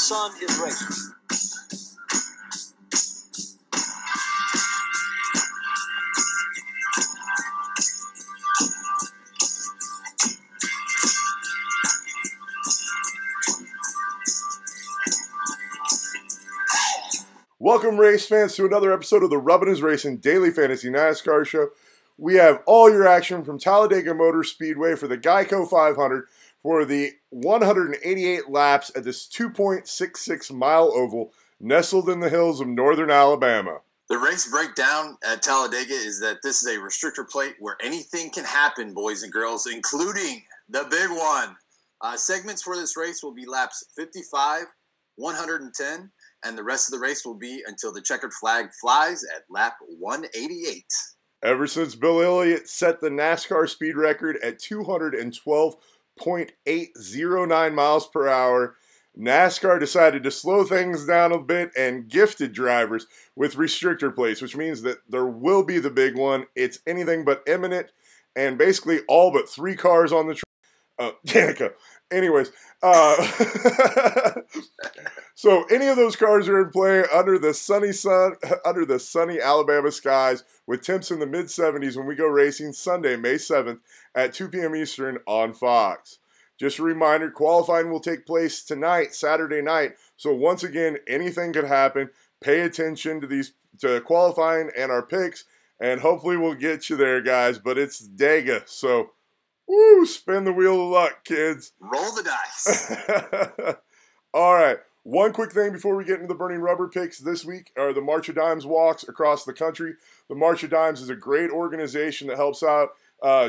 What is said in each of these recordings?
sun is racing. Welcome, race fans, to another episode of the Rubbin' Is Racing Daily Fantasy NASCAR Show. We have all your action from Talladega Motor Speedway for the GEICO 500 for the 188 laps at this 2.66-mile oval nestled in the hills of northern Alabama. The race breakdown at Talladega is that this is a restrictor plate where anything can happen, boys and girls, including the big one. Segments for this race will be laps 55, 110, and the rest of the race will be until the checkered flag flies at lap 188. Ever since Bill Elliott set the NASCAR speed record at 212.809 miles per hour, NASCAR decided to slow things down a bit and gifted drivers with restrictor plates, which means that there will be the big one. It's anything but imminent, and basically all but 3 cars on the track. Danica. Anyways, so any of those cars are in play under the sunny Alabama skies with temps in the mid-70s when we go racing Sunday, May 7th at 2 p.m. Eastern on Fox. Just a reminder, qualifying will take place tonight, Saturday night. So once again, anything could happen. Pay attention to qualifying and our picks, and hopefully we'll get you there, guys. But it's Dega, so woo, spin the wheel of luck, kids. Roll the dice. All right. One quick thing before we get into the Burning Rubber picks this week are the March of Dimes walks across the country. The March of Dimes is a great organization that helps out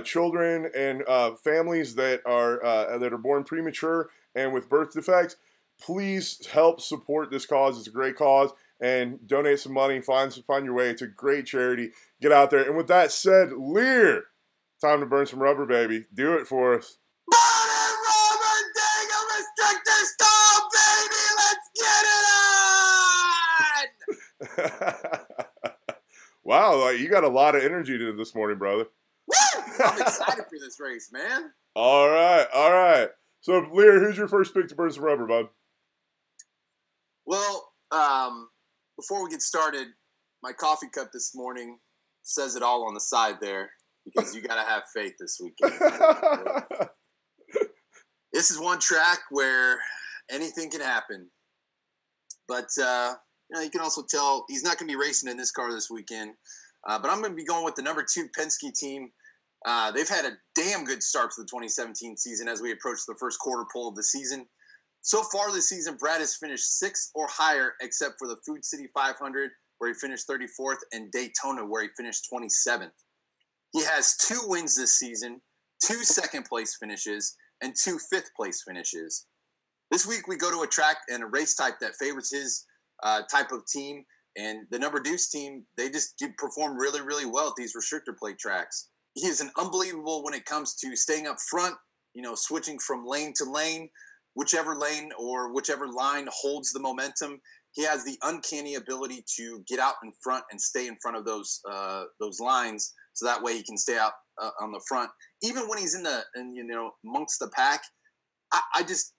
children and families that are born premature and with birth defects. Please help support this cause. It's a great cause, and donate some money. Find your way. It's a great charity. Get out there. And with that said, Liehr, time to burn some rubber, baby. Do it for us. Burning rubber, Dega restrictor stall, baby. Let's get it on. Wow, you got a lot of energy to this morning, brother. Woo! I'm excited for this race, man. All right. So, Liehr, who's your first pick to burn some rubber, bud? Well, before we get started, my coffee cup this morning says it all on the side there, because you got to have faith this weekend. This is one track where anything can happen. But, you can also tell he's not going to be racing in this car this weekend. But I'm going to be going with the number 2 Penske team. They've had a damn good start to the 2017 season as we approach the first quarter pole of the season. So far this season, Brad has finished 6th or higher, except for the Food City 500, where he finished 34th, and Daytona, where he finished 27th. He has 2 wins this season, 2 second-place finishes, and 2 fifth-place finishes. This week, we go to a track and a race type that favors his type of team, and the number deuce team, they just perform really, really well at these restrictor plate tracks. He is an unbelievable when it comes to staying up front, switching from lane to lane, whichever lane or whichever line holds the momentum. He has the uncanny ability to get out in front and stay in front of those lines, so that way he can stay out on the front. Even when he's amongst the pack, I just,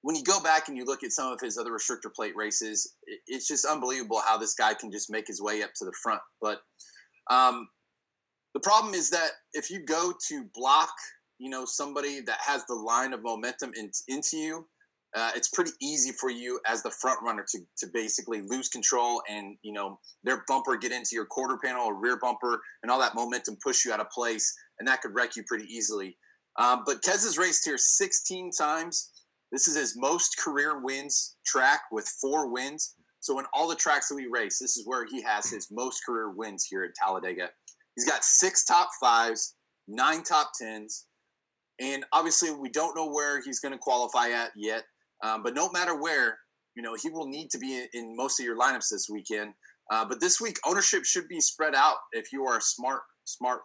when you go back and you look at some of his other restrictor plate races, it's just unbelievable how this guy can just make his way up to the front. But the problem is that if you go to block, somebody that has the line of momentum into you, it's pretty easy for you as the front runner to basically lose control and, their bumper get into your quarter panel or rear bumper, and all that momentum push you out of place, and that could wreck you pretty easily. But Kez has raced here 16 times. This is his most career wins track with 4 wins. So in all the tracks that we race, this is where he has his most career wins here at Talladega. He's got 6 top 5s, 9 top 10s, and obviously we don't know where he's going to qualify at yet. But no matter where, he will need to be in most of your lineups this weekend. But this week, ownership should be spread out if you are a smart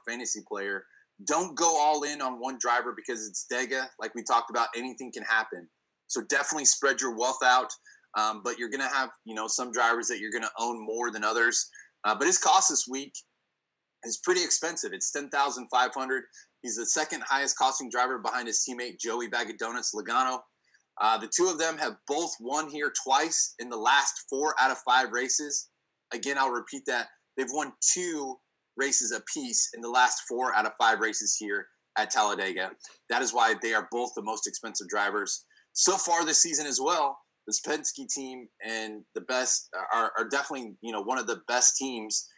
fantasy player. Don't go all in on one driver because it's Dega. Like we talked about, anything can happen. So definitely spread your wealth out. But you're going to have, some drivers that you're going to own more than others. But his cost this week is pretty expensive. It's $10,500. He's the second highest costing driver behind his teammate Joey Bag of Donuts Logano. The two of them have both won here twice in the last 4 out of 5 races. Again, I'll repeat that. They've won 2 races apiece in the last 4 out of 5 races here at Talladega. That is why they are both the most expensive drivers so far this season as well. This Penske team and the best are definitely, one of the best teams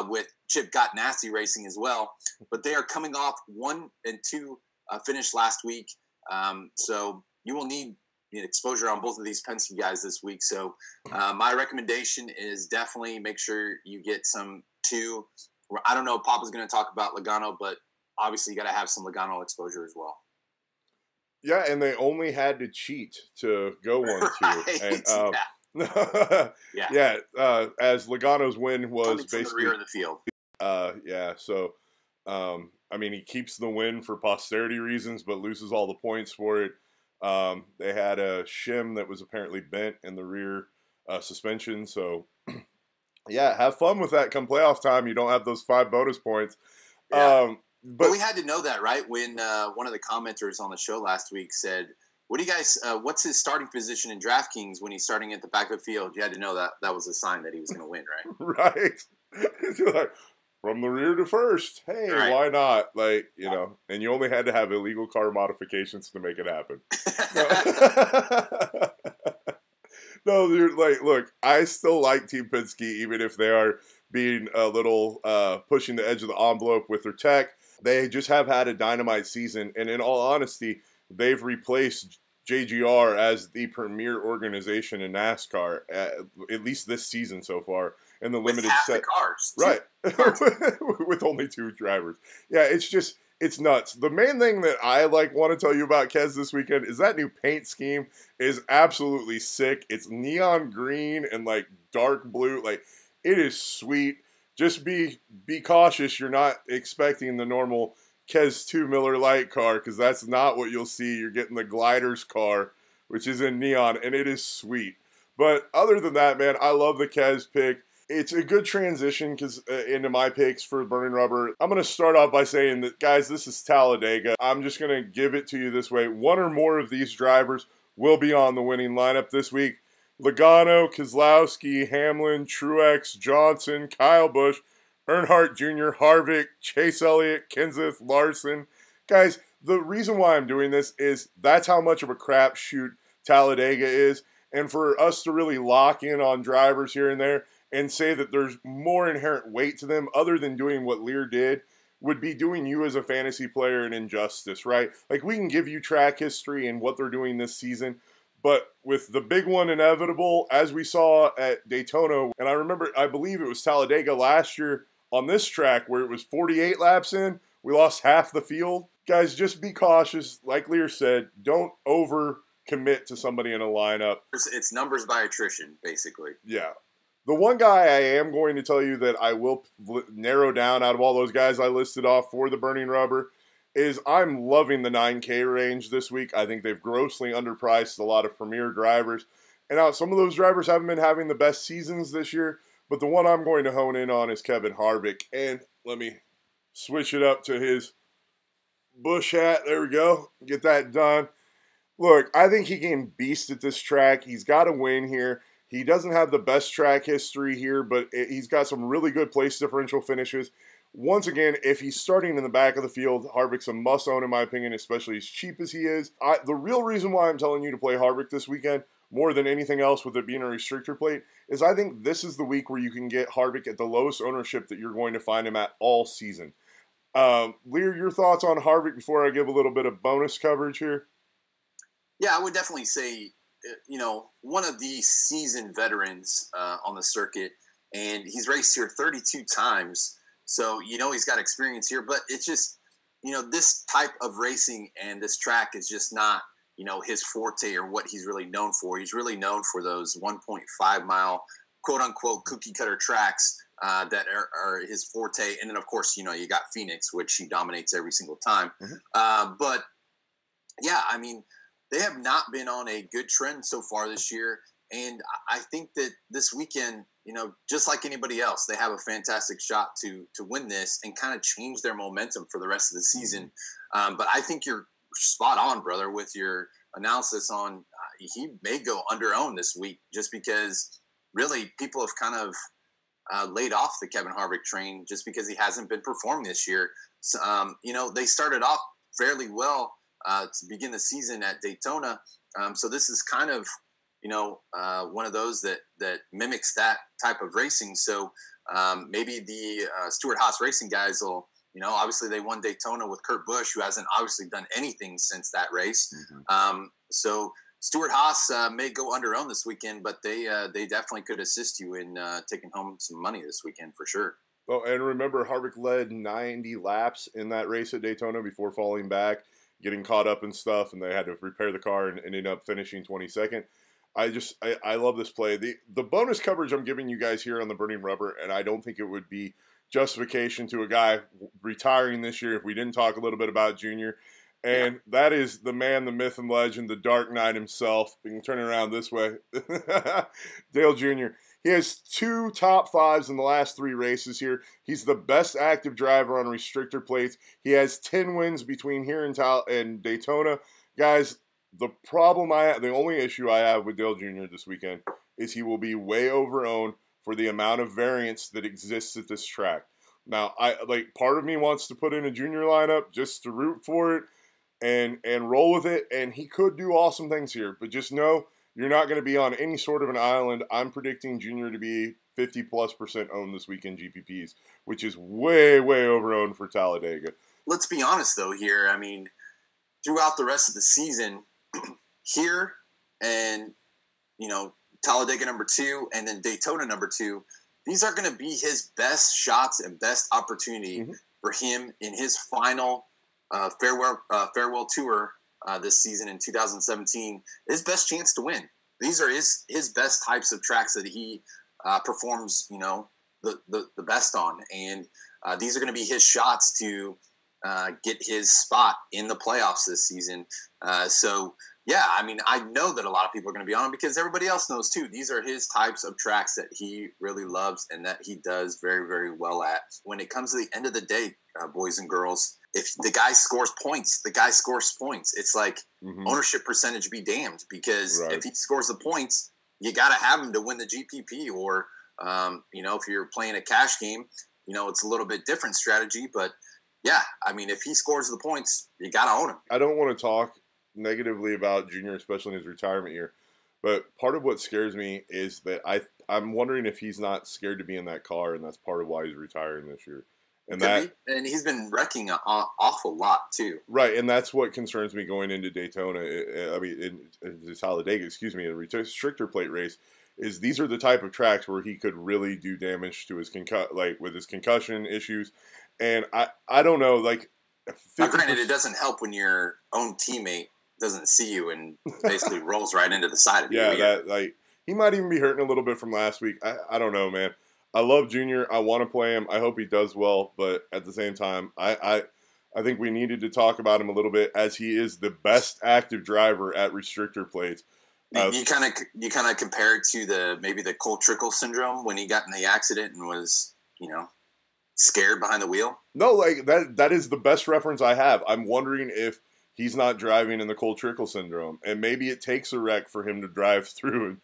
with Chip Got Nasty Racing as well. But they are coming off 1 and 2 finish last week. So you will need exposure on both of these Penske guys this week. So my recommendation is definitely make sure you get some 2. I don't know if Poppa's going to talk about Logano, but obviously you got to have some Logano exposure as well. Yeah, and they only had to cheat to go 1-2. Right. And as Logano's win was basically from the rear of the field. So I mean, he keeps the win for posterity reasons, but loses all the points for it. They had a shim that was apparently bent in the rear suspension. So, yeah, have fun with that come playoff time. You don't have those 5 bonus points. Yeah. But we had to know that, right? When one of the commenters on the show last week said, "What do you guys? What's his starting position in DraftKings when he's starting at the back of the field?" You had to know that that was a sign that he was going to win, right? Right. Like, from the rear to first. Hey, right. Why not? Like, and you only had to have illegal car modifications to make it happen. No, dude, look, I still like Team Penske, even if they are being a little pushing the edge of the envelope with their tech. They just have had a dynamite season, and in all honesty, they've replaced JGR as the premier organization in NASCAR, at least this season so far, in the limited set. Cars. Right. With only 2 drivers. Yeah, it's nuts. The main thing that I want to tell you about Kez this weekend is that new paint scheme is absolutely sick. It's neon green and dark blue. It is sweet. Just be cautious. You're not expecting the normal Kez 2 Miller Lite car, because that's not what you'll see. You're getting the Gliders car, which is in neon, and it is sweet. But other than that, man, I love the Kez pick. It's a good transition into my picks for Burning Rubber. I'm going to start off by saying that, guys, this is Talladega. I'm just going to give it to you this way. 1 or more of these drivers will be on the winning lineup this week. Logano, Keselowski, Hamlin, Truex, Johnson, Kyle Busch, Earnhardt Jr., Harvick, Chase Elliott, Kenseth, Larson. Guys, the reason why I'm doing this is that's how much of a crapshoot Talladega is. And for us to really lock in on drivers here and there and say that there's more inherent weight to them other than doing what Liehr did would be doing you as a fantasy player an injustice, right? We can give you track history and what they're doing this season, but with the big one inevitable, as we saw at Daytona, and I believe it was Talladega last year on this track where it was 48 laps in, we lost half the field. Guys, just be cautious. Like Liehr said, don't over-commit to somebody in a lineup. It's numbers by attrition, basically. Yeah. The one guy I am going to tell you that I will narrow down out of all those guys I listed off for the Burning Rubber is I'm loving the 9K range this week. I think they've grossly underpriced a lot of premier drivers. And now some of those drivers haven't been having the best seasons this year, but the one I'm going to hone in on is Kevin Harvick. And let me switch it up to his Busch hat. There we go. Get that done. Look, I think he can beast at this track. He's got to win here. He doesn't have the best track history here, but he's got some really good place differential finishes. Once again, if he's starting in the back of the field, Harvick's a must-own in my opinion, especially as cheap as he is. The real reason why I'm telling you to play Harvick this weekend, more than anything else with it being a restrictor plate, is I think this is the week where you can get Harvick at the lowest ownership that you're going to find him at all season. Liehr, your thoughts on Harvick before I give a little bit of bonus coverage here? Yeah, I would definitely say, one of the seasoned veterans on the circuit, and he's raced here 32 times. So, he's got experience here, but it's just, this type of racing and this track is just not, his forte or what he's really known for. He's really known for those 1.5 mile, quote unquote, cookie cutter tracks that are his forte. And then, of course, you got Phoenix, which he dominates every single time. Mm-hmm. But yeah, I mean, they have not been on a good trend so far this year. And I think that this weekend, just like anybody else, they have a fantastic shot to win this and kind of change their momentum for the rest of the season. But I think you're spot on, brother, with your analysis on, he may go under-owned this week just because really people have kind of laid off the Kevin Harvick train just because he hasn't been performing this year. So, they started off fairly well to begin the season at Daytona. So this is kind of, one of those that mimics that type of racing. So maybe the Stewart-Haas Racing guys will, obviously they won Daytona with Kurt Busch, who hasn't obviously done anything since that race. So Stewart-Haas may go under-owned this weekend, but they definitely could assist you in taking home some money this weekend for sure. Well, and remember, Harvick led 90 laps in that race at Daytona before falling back, getting caught up and stuff, and they had to repair the car and ended up finishing 22nd. I love this play. The bonus coverage I'm giving you guys here on the Burning Rubber, and I don't think it would be justification to a guy retiring this year if we didn't talk a little bit about Junior. And that is the man, the myth and legend, the Dark Knight himself. We can turn it around this way. Dale Jr. He has 2 top 5s in the last 3 races here. He's the best active driver on restrictor plates. He has 10 wins between here and Daytona. Guys, the only issue I have with Dale Jr. this weekend is he will be way over-owned for the amount of variance that exists at this track. Now, part of me wants to put in a Junior lineup just to root for it and roll with it, and he could do awesome things here. But just know you're not going to be on any sort of an island. I'm predicting Junior to be 50+% owned this week in GPPs, which is way, way over-owned for Talladega. Let's be honest, though, here. I mean, throughout the rest of the season, here and, Talladega number 2 and then Daytona number 2, these are going to be his best shots and best opportunity for him in his final farewell tour this season in 2017. His best chance to win. These are his best types of tracks that he performs, the best on. And these are going to be his shots to get his spot in the playoffs this season. Yeah, I mean, I know that a lot of people are going to be on him because everybody else knows too. These are his types of tracks that he really loves and that he does very, very well at. When it comes to the end of the day, boys and girls, if the guy scores points, the guy scores points. It's like ownership percentage be damned because if he scores the points, you got to have him to win the GPP or, if you're playing a cash game, it's a little bit different strategy. But, yeah, I mean, if he scores the points, you got to own him. I don't want to talk negatively about Junior, especially in his retirement year, but part of what scares me is that I'm wondering if he's not scared to be in that car, and that's part of why he's retiring this year. And and he's been wrecking an awful lot too. Right, and that's what concerns me going into Daytona. In Talladega, a restrictor plate race. Is these are the type of tracks where he could really do damage to his with his concussion issues, and I don't know, granted, it doesn't help when your own teammate doesn't see you and basically rolls right into the side of you. Yeah, he might even be hurting a little bit from last week. I don't know, man. I love Junior. I want to play him. I hope he does well, but at the same time, I think we needed to talk about him a little bit as he is the best active driver at restrictor plates. You kind of compare it to maybe the Cole Trickle syndrome when he got in the accident and was scared behind the wheel. No, that is the best reference I have. I'm wondering if he's not driving in the Cole Trickle syndrome, and maybe it takes a wreck for him to drive through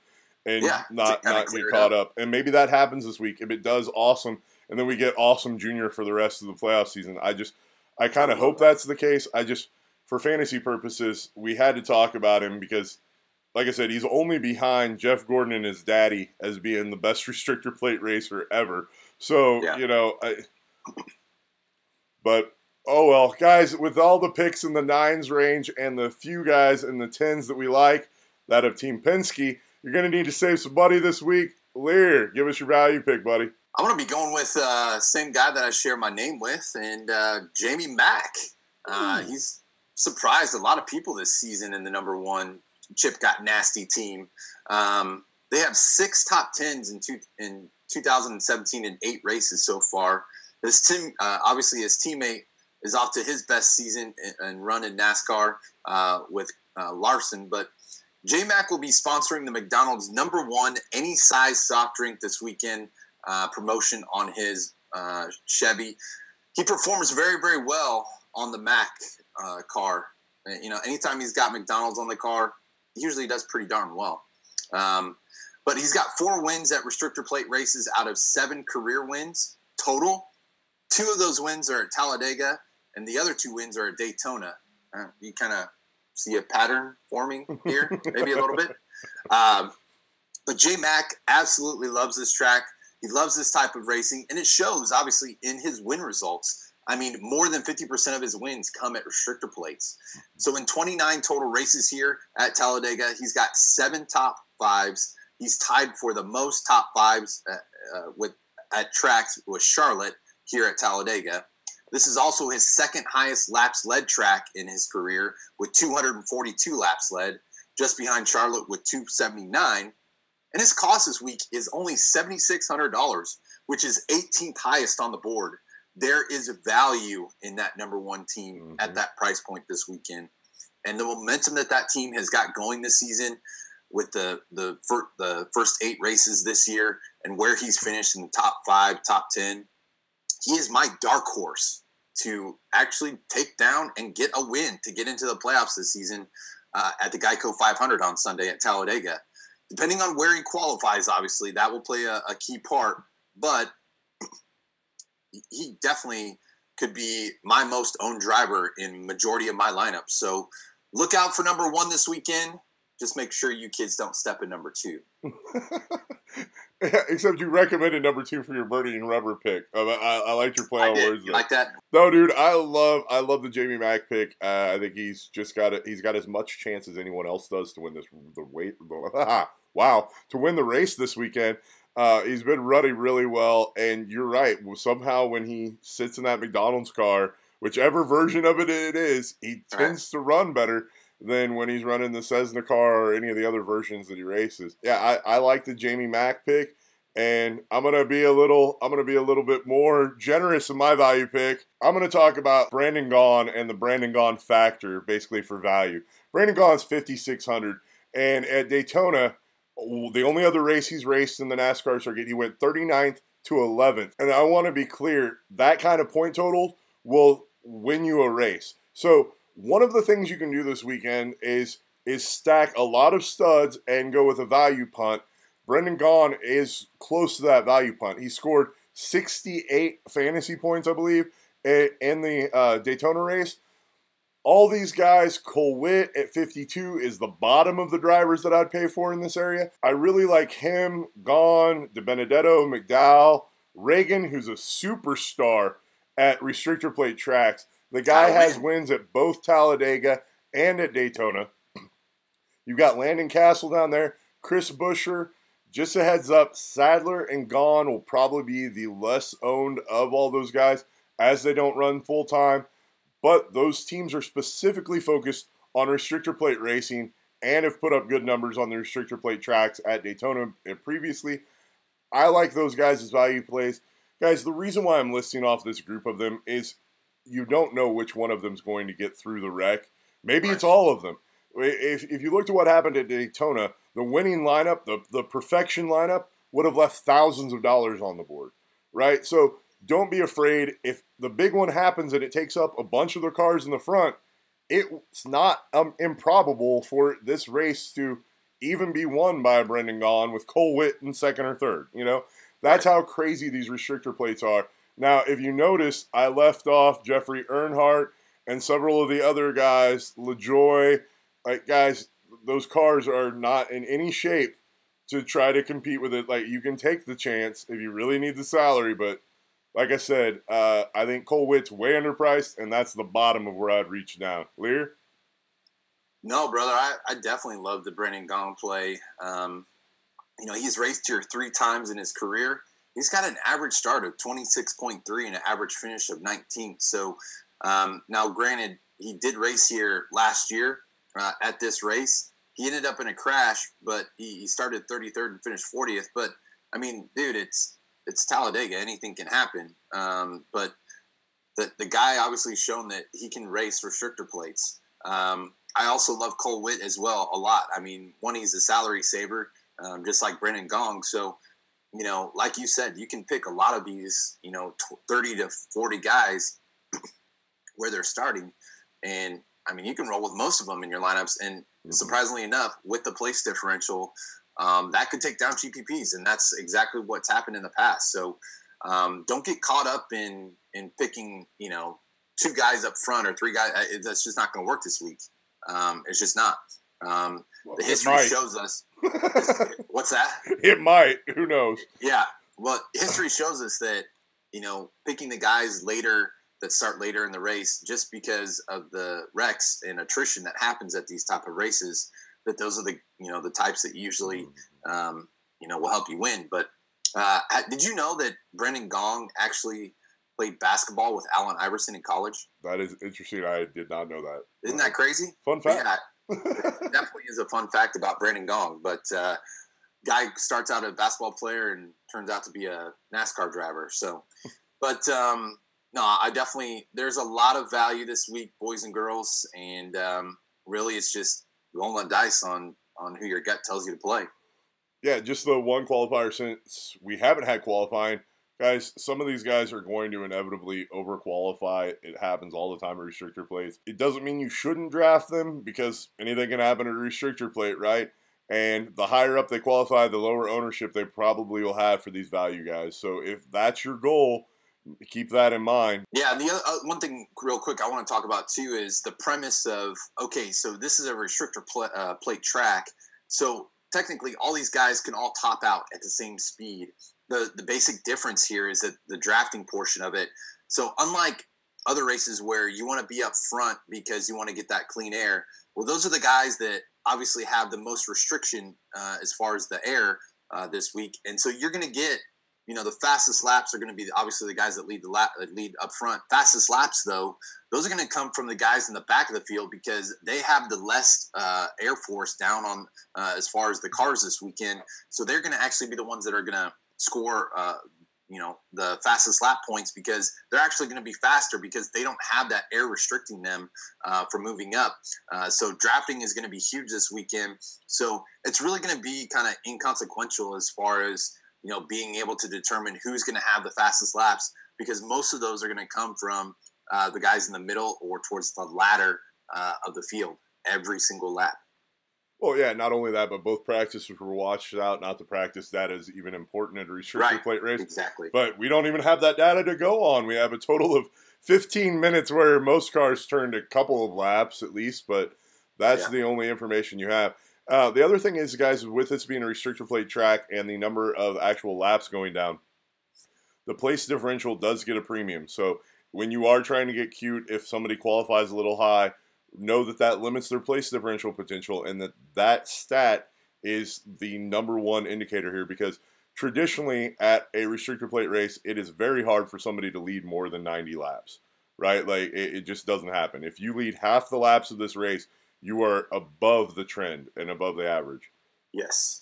and not get caught up. And maybe that happens this week. If it does, awesome. And then we get awesome Junior for the rest of the playoff season. I kind of hope that's the case. For fantasy purposes, we had to talk about him because, like I said, he's only behind Jeff Gordon and his daddy as being the best restrictor plate racer ever. So, but, oh well, guys, with all the picks in the 9s range and the few guys in the 10s that we like, that of Team Penske, you're going to need to save some money this week. Liehr, give us your value pick, buddy. I'm going to be going with same guy that I share my name with, and Jamie Mack. He's surprised a lot of people this season in the number 1 Chip Got Nasty team. They have 6 top 10s in 2017 in 8 races so far. His team, obviously, his teammate is off to his best season and run in NASCAR with Larson. But J-Mac will be sponsoring the McDonald's number 1 any size soft drink this weekend promotion on his Chevy. He performs very, very well on the Mac car. Anytime he's got McDonald's on the car, usually does pretty darn well. But he's got 4 wins at restrictor plate races out of 7 career wins total. 2 of those wins are at Talladega, and the other 2 wins are at Daytona. You kind of see a pattern forming here, maybe a little bit. But J-Mac absolutely loves this track. He loves this type of racing, and it shows, obviously, in his win results. I mean, more than 50% of his wins come at restrictor plates. So in 29 total races here at Talladega, he's got 7 top 5s. He's tied for the most top 5s at tracks with Charlotte here at Talladega. This is also his second highest laps led track in his career with 242 laps led, just behind Charlotte with 279. And his cost this week is only $7,600, which is 18th highest on the board. There is value in that number 1 team at that price point this weekend. And the momentum that team has got going this season with the first 8 races this year and where he's finished in the top 5, top 10, he is my dark horse to actually take down and get a win to get into the playoffs this season at the GEICO 500 on Sunday at Talladega. Depending on where he qualifies, obviously, that will play a key part. But he definitely could be my most owned driver in majority of my lineups. So look out for number 1 this weekend. Just make sure you kids don't step in number 2. Except you recommended number 2 for your birdie and rubber pick. I liked your play on words there. You like that? No, dude, I love the Jamie Mack pick. I think he's got as much chance as anyone else does to win to win the race this weekend. He's been running really well, and you're right. Somehow when he sits in that McDonald's car, whichever version of it is, he tends to run better than when he's running the Cessna car or any of the other versions that he races. Yeah, I like the Jamie Mack pick, and I'm gonna be a little bit more generous in my value pick. I'm gonna talk about Brandon Gaughan and the Brandon Gaughan factor, basically for value. Brandon Gaughan's 5,600, and at Daytona, the only other race he's raced in the NASCAR circuit, he went 39th to 11th. And I want to be clear, that kind of point total will win you a race. So one of the things you can do this weekend is stack a lot of studs and go with a value punt. Brendan Gaughan is close to that value punt. He scored 68 fantasy points, I believe, in the Daytona race. All these guys, Cole Witt at 52 is the bottom of the drivers that I'd pay for in this area. I really like him, Gaughan, DiBenedetto, McDowell, Reagan, who's a superstar at restrictor plate tracks. The guy has wins at both Talladega and at Daytona. You've got Landon Castle down there, Chris Buescher. Just a heads up, Sadler and Gaughan will probably be the less owned of all those guys as they don't run full time. But those teams are specifically focused on restrictor plate racing and have put up good numbers on the restrictor plate tracks at Daytona previously. I like those guys as value plays. Guys, the reason why I'm listing off this group of them is you don't know which one of them is going to get through the wreck. Maybe it's all of them. If you looked at what happened at Daytona, the winning lineup, the perfection lineup, would have left thousands of dollars on the board, right? So don't be afraid. If the big one happens and it takes up a bunch of the cars in the front, it's not improbable for this race to even be won by a Brendan Gaughan with Cole Witt in second or third. You know, that's how crazy these restrictor plates are. Now, if you notice, I left off Jeffrey Earnhardt and several of the other guys, LaJoy. Like, guys, those cars are not in any shape to try to compete with it. Like, you can take the chance if you really need the salary, but like I said, I think Cole Witt's way underpriced, and that's the bottom of where I'd reach down. Liehr? No, brother, I definitely love the Brendan Gaughan play. He's raced here 3 times in his career. He's got an average start of 26.3 and an average finish of 19th. So now, granted, he did race here last year at this race. He ended up in a crash, but he started 33rd and finished 40th. But, I mean, dude, it's Talladega. Anything can happen. But the guy obviously shown that he can race restrictor plates. I also love Cole Witt as well a lot. I mean, one, he's a salary saver, just like Brendan Gaughan. So, like you said, you can pick a lot of these, 30 to 40 guys where they're starting. And, I mean, you can roll with most of them in your lineups. And surprisingly enough, with the place differential, that could take down GPPs, and that's exactly what's happened in the past. So don't get caught up in picking, two guys up front or three guys. That's just not going to work this week. It's just not. The history shows us. What's that? It might. Who knows? Yeah. Well, history shows us that, picking the guys later that start later in the race, just because of the wrecks and attrition that happens at these type of races, that those are the, the types that usually, will help you win. But did you know that Brendan Gaughan actually played basketball with Allen Iverson in college? That is interesting. I did not know that. Isn't that crazy? Fun fact. Yeah, it definitely is a fun fact about Brendan Gaughan. But guy starts out a basketball player and turns out to be a NASCAR driver. So, but no, I definitely, there's a lot of value this week, boys and girls. And really it's just rolling the dice on who your gut tells you to play. Yeah, just the one qualifier since we haven't had qualifying. Guys, some of these guys are going to inevitably overqualify. It happens all the time at restrictor plates. It doesn't mean you shouldn't draft them because anything can happen at a restrictor plate, right? And the higher up they qualify, the lower ownership they probably will have for these value guys. So if that's your goal, keep that in mind. Yeah, and the one thing real quick I want to talk about too is the premise of, okay, so this is a restrictor plate track. So technically all these guys can all top out at the same speed. The basic difference here is that the drafting portion of it. So unlike other races where you want to be up front because you want to get that clean air, well, those are the guys that obviously have the most restriction as far as the air this week. And so you're going to get, the fastest laps are going to be obviously the guys that lead up front. Fastest laps, though, those are going to come from the guys in the back of the field because they have the less air force down on as far as the cars this weekend. So they're going to actually be the ones that are going to score, the fastest lap points because they're actually going to be faster because they don't have that air restricting them from moving up. So drafting is going to be huge this weekend. So it's really going to be kind of inconsequential as far as, being able to determine who's going to have the fastest laps because most of those are going to come from the guys in the middle or towards the ladder of the field every single lap. Well, yeah, not only that, but both practices were watched out. Not the practice data is even important at a restrictor plate race. Exactly. But we don't even have that data to go on. We have a total of 15 minutes where most cars turned a couple of laps at least, but that's the only information you have. The other thing is, guys, with this being a restrictor plate track and the number of actual laps going down, the place differential does get a premium. So when you are trying to get cute, if somebody qualifies a little high, know that limits their place differential potential and that stat is the number one indicator here because traditionally at a restrictor plate race, it is very hard for somebody to lead more than 90 laps, right? Like it just doesn't happen. If you lead half the laps of this race, you are above the trend and above the average. Yes.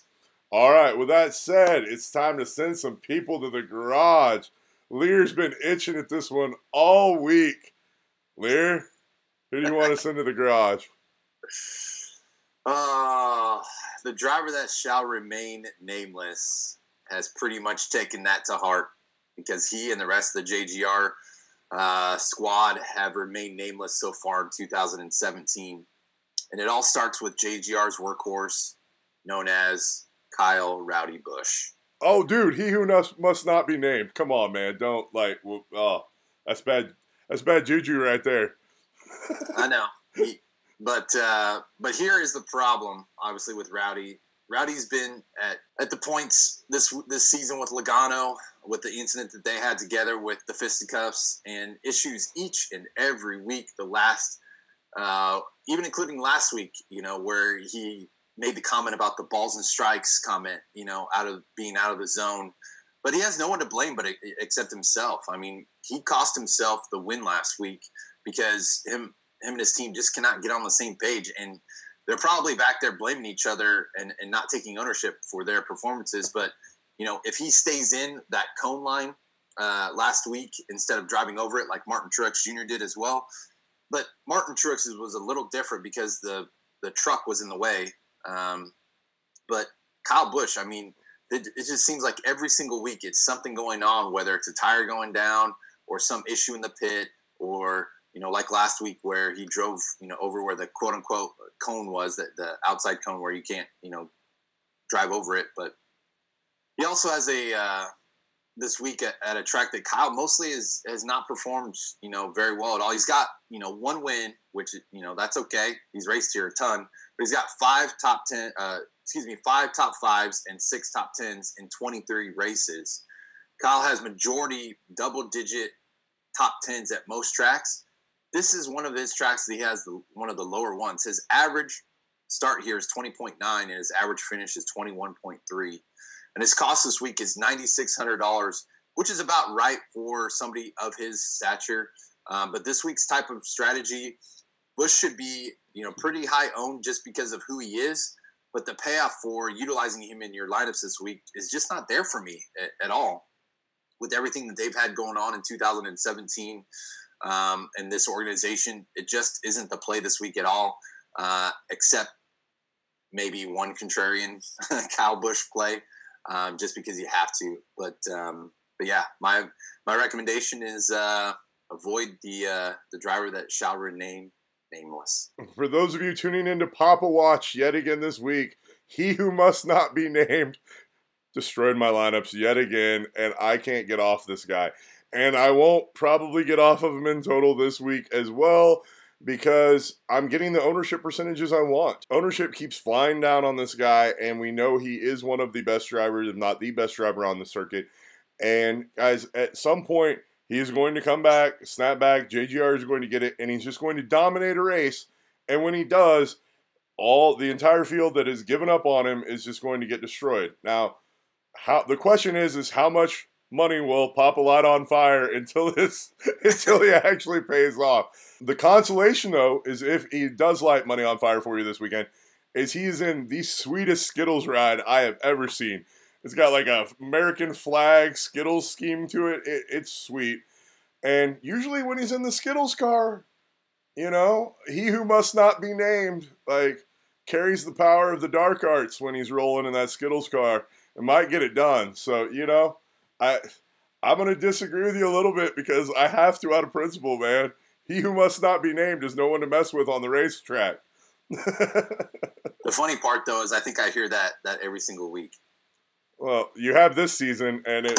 All right, with that said, it's time to send some people to the garage. Liehr's been itching at this one all week. Liehr, who do you want to send to the garage? The driver that shall remain nameless has pretty much taken that to heart because he and the rest of the JGR squad have remained nameless so far in 2017. And it all starts with JGR's workhorse, known as Kyle Rowdy Busch. Oh, dude, he who must not be named. Come on, man. Don't, that's bad. That's bad juju right there. I know. But here is the problem, obviously, with Rowdy. Rowdy's been at the points this season with Logano, with the incident that they had together with the fisticuffs and issues each and every week. The last, even including last week, where he made the comment about the balls and strikes comment, out of the zone. But he has no one to blame except himself. I mean, he cost himself the win last week because him and his team just cannot get on the same page. And they're probably back there blaming each other and not taking ownership for their performances. But, if he stays in that cone line last week instead of driving over it like Martin Truex Jr. did as well. But Martin Truex was a little different because the truck was in the way. But Kyle Busch, I mean, it just seems like every single week it's something going on, whether it's a tire going down or some issue in the pit or like last week where he drove, over where the quote unquote cone was, the outside cone where you can't, drive over it. But he also has this week at a track that Kyle mostly has not performed, very well at all. He's got, one win, which, that's okay. He's raced here a ton, but he's got 5 top 5s and 6 top 10s in 23 races. Kyle has majority double-digit top 10s at most tracks. This is one of his tracks that he has one of the lower ones. His average start here is 20.9, and his average finish is 21.3. And his cost this week is $9,600, which is about right for somebody of his stature. But this week's type of strategy, Busch should be, pretty high owned just because of who he is. But the payoff for utilizing him in your lineups this week is just not there for me at all. With everything that they've had going on in 2017 and this organization, it just isn't the play this week at all, except maybe one contrarian Kyle Busch play, just because you have to. But yeah, my recommendation is avoid the driver that shall remain nameless. For those of you tuning into Poppa Watch yet again this week, he who must not be named destroyed my lineups yet again, and I can't get off this guy. And I won't probably get off of him in total this week as well, because I'm getting the ownership percentages I want. Ownership keeps flying down on this guy, and we know he is one of the best drivers, if not the best driver on the circuit. And guys, at some point, he is going to come back, snap back, JGR is going to get it, and he's just going to dominate a race. And when he does, the entire field that has given up on him is just going to get destroyed. Now, the question is how much money will Poppa light on fire until he actually pays off? The consolation, though, is if he does light money on fire for you this weekend, is he's in the sweetest Skittles ride I have ever seen. It's got like a American flag Skittles scheme to it. It's sweet. And usually when he's in the Skittles car, he who must not be named, carries the power of the dark arts when he's rolling in that Skittles car. It might get it done. So, I'm going to disagree with you a little bit because I have to out of principle, man. He who must not be named is no one to mess with on the racetrack. The funny part, though, is I think I hear that every single week. Well, you have this season, and it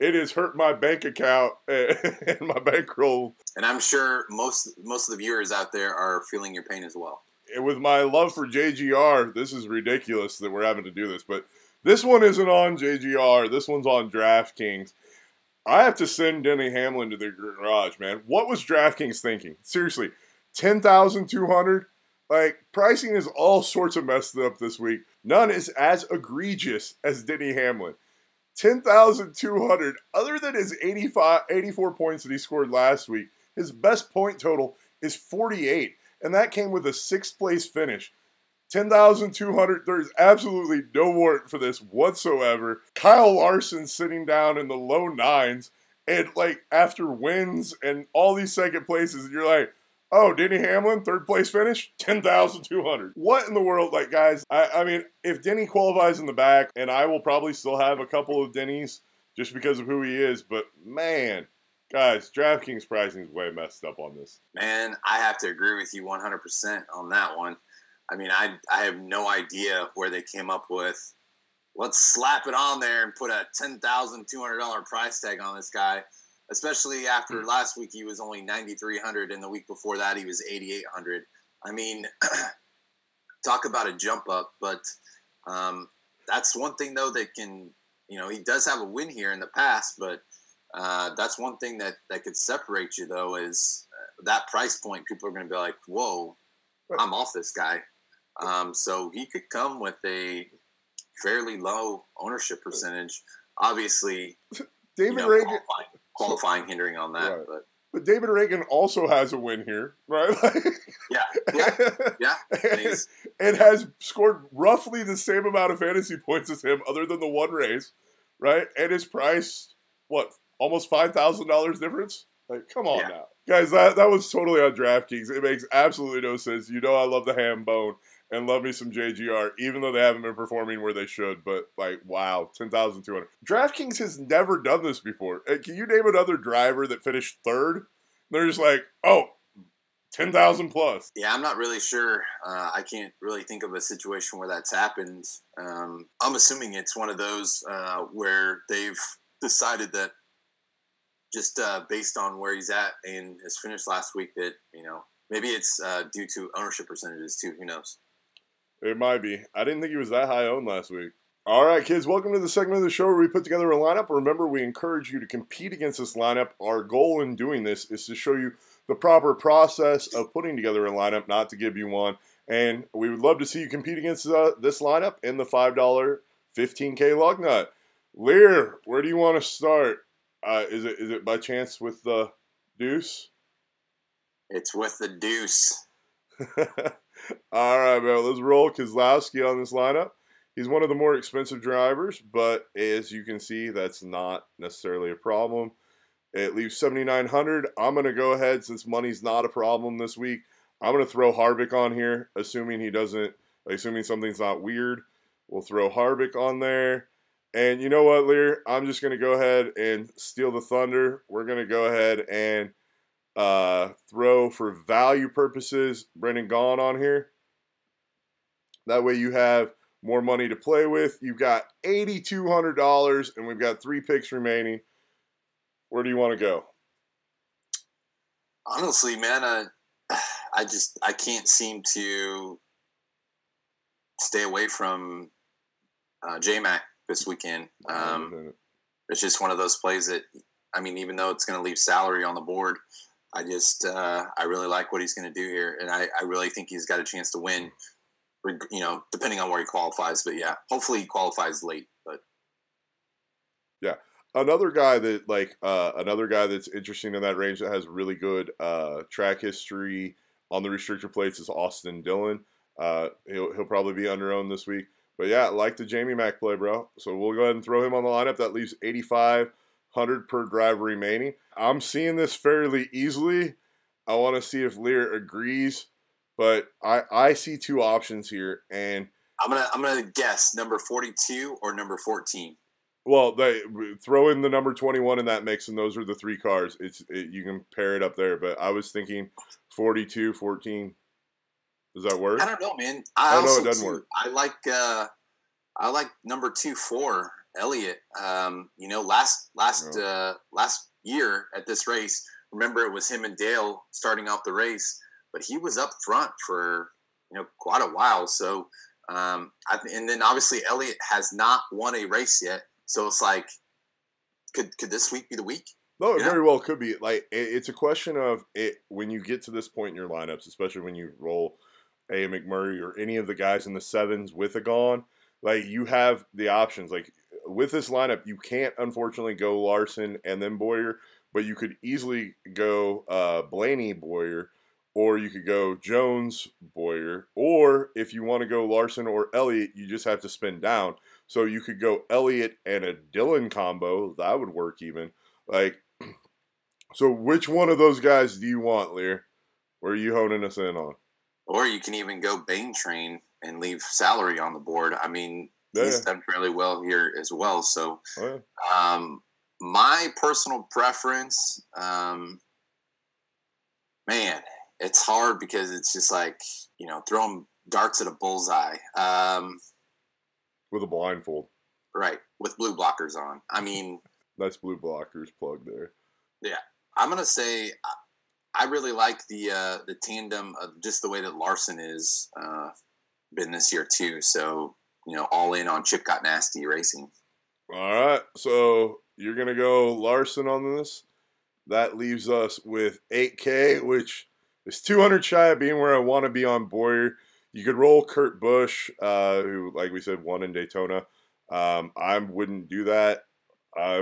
has hurt my bank account and my bankroll. And I'm sure most of the viewers out there are feeling your pain as well. And with my love for JGR, this is ridiculous that we're having to do this. But this one isn't on JGR. This one's on DraftKings. I have to send Denny Hamlin to the garage, man. What was DraftKings thinking? Seriously, 10,200? Pricing is all sorts of messed up this week. None is as egregious as Denny Hamlin. 10,200. Other than his 84 points that he scored last week, his best point total is 48. And that came with a 6th place finish. 10,200, there's absolutely no warrant for this whatsoever. Kyle Larson sitting down in the low 9s, and after wins and all these second places, and you're like, oh, Denny Hamlin, 3rd place finish, 10,200. What in the world, guys, I mean, if Denny qualifies in the back, and I will probably still have a couple of Dennys just because of who he is, but man, guys, DraftKings pricing is way messed up on this. Man, I have to agree with you 100% on that one. I mean, I have no idea where they came up with, let's slap it on there and put a $10,200 price tag on this guy, especially after last week he was only $9,300, and the week before that he was $8,800. I mean, talk about a jump up, but that's one thing, though, that can, he does have a win here in the past, but that's one thing that could separate you, though, is that price point. People are going to be like, whoa, I'm off this guy. So he could come with a fairly low ownership percentage. Obviously, David Reagan qualifying hindering on that, right. But David Reagan also has a win here, right? Yeah. And has scored roughly the same amount of fantasy points as him, other than the one race, right? And his price, almost $5,000 difference? Come on now. Guys, that was totally on DraftKings. It makes absolutely no sense. I love the ham bone. and love me some JGR, even though they haven't been performing where they should. But, like, wow, 10,200. DraftKings has never done this before. Can you name another driver that finished third? They're just like, oh, 10,000 plus. Yeah, I'm not really sure. I can't really think of a situation where that's happened. I'm assuming it's one of those where they've decided that just based on where he's at and his finish last week that, maybe it's due to ownership percentages too. Who knows? It might be. I didn't think he was that high owned last week. All right, kids, welcome to the segment of the show where we put together a lineup. Remember, we encourage you to compete against this lineup. Our goal in doing this is to show you the proper process of putting together a lineup, not to give you one. And we would love to see you compete against this lineup in the $5 15K lug nut. Liehr, where do you want to start? Is it by chance with the deuce? It's with the deuce. All right, man. Let's roll Keselowski on this lineup. He's one of the more expensive drivers, but as you can see, that's not necessarily a problem. It leaves 7,900. I'm going to go ahead, since money's not a problem this week, I'm going to throw Harvick on here, assuming something's not weird. We'll throw Harvick on there. And you know what, Liehr? I'm just going to go ahead and steal the thunder. We're going to go ahead and throw, for value purposes, Brendan Gaughan on here. That way you have more money to play with. You've got $8,200, and we've got 3 picks remaining. Where do you want to go? Honestly, man, I can't seem to stay away from J-Mac this weekend. It's just one of those plays that, even though it's going to leave salary on the board, I really like what he's going to do here, and I really think he's got a chance to win. Depending on where he qualifies, but yeah, hopefully he qualifies late. But yeah, another guy that's interesting in that range that has really good track history on the restrictor plates is Austin Dillon. He'll probably be under-owned this week. But yeah, I like the Jamie Mack play, bro. So we'll go ahead and throw him on the lineup. That leaves 8,500 per driver remaining. I'm seeing this fairly easily. I want to see if Liehr agrees. But I see 2 options here, and I'm gonna guess number 42 or number 14. Well, they throw in the number 21 in that mix, and those are the 3 cars. You can pair it up there, but I was thinking 42, 14. Does that work? I don't know, man. It doesn't work. I like number 24, Elliott. Last year at this race, remember it was him and Dale starting out the race. But he was up front for quite a while. So, and then obviously Elliott has not won a race yet. So it's like, could this week be the week? No, it very well could be. Like, it's a question of it when you get to this point in your lineups, especially when you roll a McMurray or any of the guys in the 7s with a Gaughan. Like, you have the options. Like, with this lineup, you can't unfortunately go Larson and then Bowyer, but you could easily go Blaney Bowyer. Or you could go Jones, Bowyer. Or if you want to go Larson or Elliott, you just have to spin down. So you could go Elliott and a Dillon combo. That would work even. So which one of those guys do you want, Liehr? Where are you honing us in on? Or you can even go Bane Train and leave salary on the board. He's done fairly well here as well. So my personal preference, man, it's hard because it's just like, throwing darts at a bullseye. With a blindfold. Right, with blue blockers on. Nice blue blockers plug there. Yeah. I'm going to say I really like the tandem of just the way that Larson is been this year too. So, all in on Chip Got Nasty Racing. All right, so you're going to go Larson on this. That leaves us with 8K, which is 200 shy of being where I want to be on Bowyer. You could roll Kurt Busch, who, like we said, won in Daytona. I wouldn't do that. I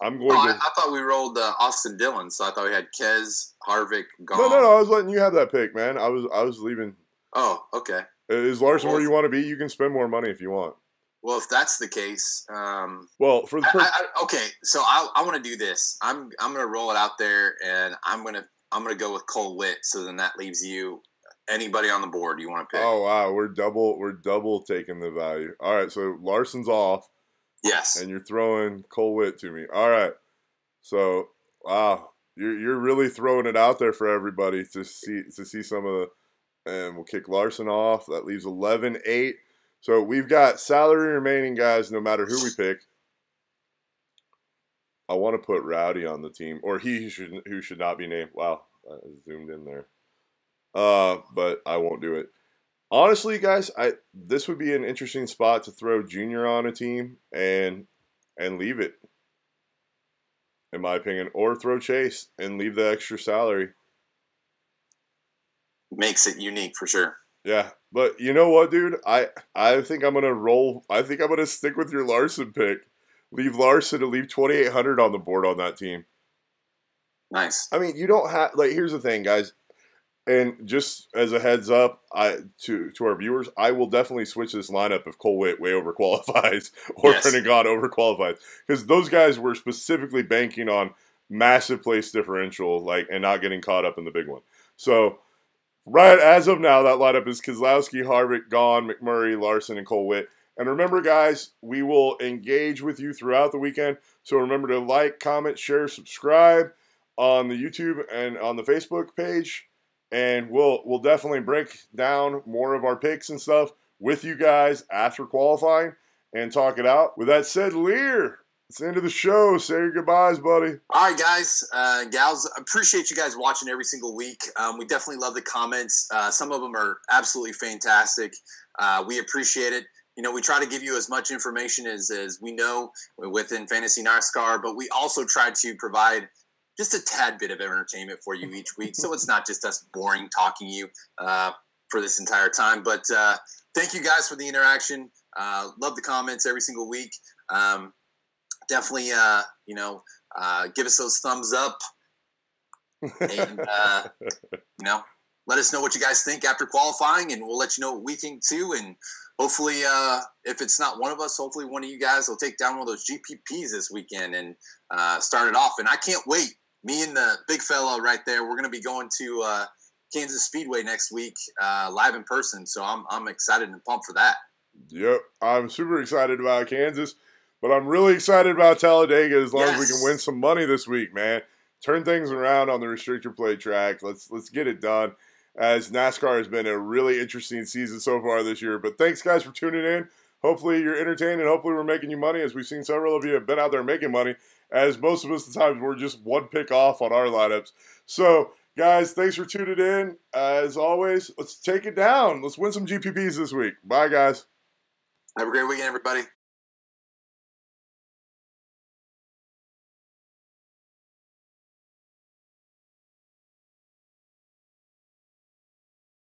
thought we rolled Austin Dillon, so I thought we had Kez, Harvick, Gaughan. No. I was letting you have that pick, man. I was leaving. Oh, okay. Is Larson where you want to be? You can spend more money if you want. Well, if that's the case, for the okay. So I want to do this. I'm gonna roll it out there, and I'm gonna go with Cole Witt. So then that leaves you anybody on the board you want to pick. Oh wow, we're double taking the value. All right, so Larson's off. Yes. And you're throwing Cole Whitt to me. All right. So wow, you're really throwing it out there for everybody to see some of the. And we'll kick Larson off. That leaves 11-8. So we've got salary remaining, guys. No matter who we pick. I want to put Rowdy on the team, or who should not be named. Wow, I zoomed in there. But I won't do it. Honestly, guys, this would be an interesting spot to throw Junior on a team and leave it, in my opinion, or throw Chase and leave the extra salary. Makes it unique for sure. Yeah, but you know what, dude? I think I'm gonna roll. I think I'm gonna stick with your Larson pick. Leave Larson and leave 2,800 on the board on that team. Nice. I mean, you don't have here's the thing, guys. And just as a heads up, to our viewers, I will definitely switch this lineup if Cole Whitt way overqualifies or Finnegan overqualifies, because those guys were specifically banking on massive place differential, and not getting caught up in the big one. So, right as of now, that lineup is Keselowski, Harvick, Gahn, McMurray, Larson, and Cole Whitt. And remember, guys, we will engage with you throughout the weekend. So remember to like, comment, share, subscribe on the YouTube and on the Facebook page. And we'll definitely break down more of our picks and stuff with you guys after qualifying and talk it out. With that said, Liehr, it's the end of the show. Say your goodbyes, buddy. All right, guys, gals, appreciate you guys watching every single week. We definitely love the comments. Some of them are absolutely fantastic. We appreciate it. You know, we try to give you as much information as we know within Fantasy NASCAR, but we also try to provide just a tad bit of entertainment for you each week. So it's not just us boring talking you for this entire time. But thank you guys for the interaction. Love the comments every single week. Definitely, give us those thumbs up. And, let us know what you guys think after qualifying, and we'll let you know what we think too. And hopefully, if it's not one of us, hopefully one of you guys will take down one of those GPPs this weekend and start it off. And I can't wait. Me and the big fella right there, we're going to be going to Kansas Speedway next week, live in person. So I'm excited and pumped for that. Yep, I'm super excited about Kansas, but I'm really excited about Talladega as long as we can win some money this week, man. Turn things around on the restrictor plate track. Let's get it done, as NASCAR has been a really interesting season so far this year. But thanks, guys, for tuning in. Hopefully you're entertained, and hopefully we're making you money, as we've seen several of you have been out there making money, as most of us the times we're just one pick off on our lineups. So, guys, thanks for tuning in. As always, let's take it down. Let's win some GPPs this week. Bye, guys. Have a great weekend, everybody.